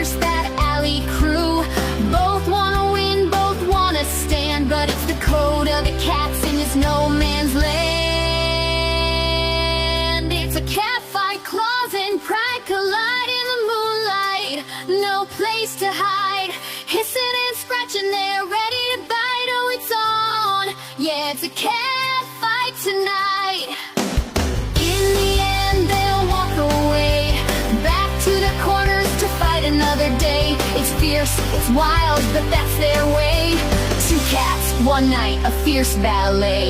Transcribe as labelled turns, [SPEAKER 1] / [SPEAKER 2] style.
[SPEAKER 1] fierce, that alley crew. Both wanna win, both wanna stand, but it's the code of the cats in this no man's land. It's a cat fight, claws and pride collide in the moonlight. No place to hide, hissing and scratching, they're ready to bite. Oh, it's on, yeah, it's a cat fight tonight. In the end, they'll walk away, back to the corners to fight another day. It's fierce, it's wild, but that's their way. Two cats, one night, a fierce ballet.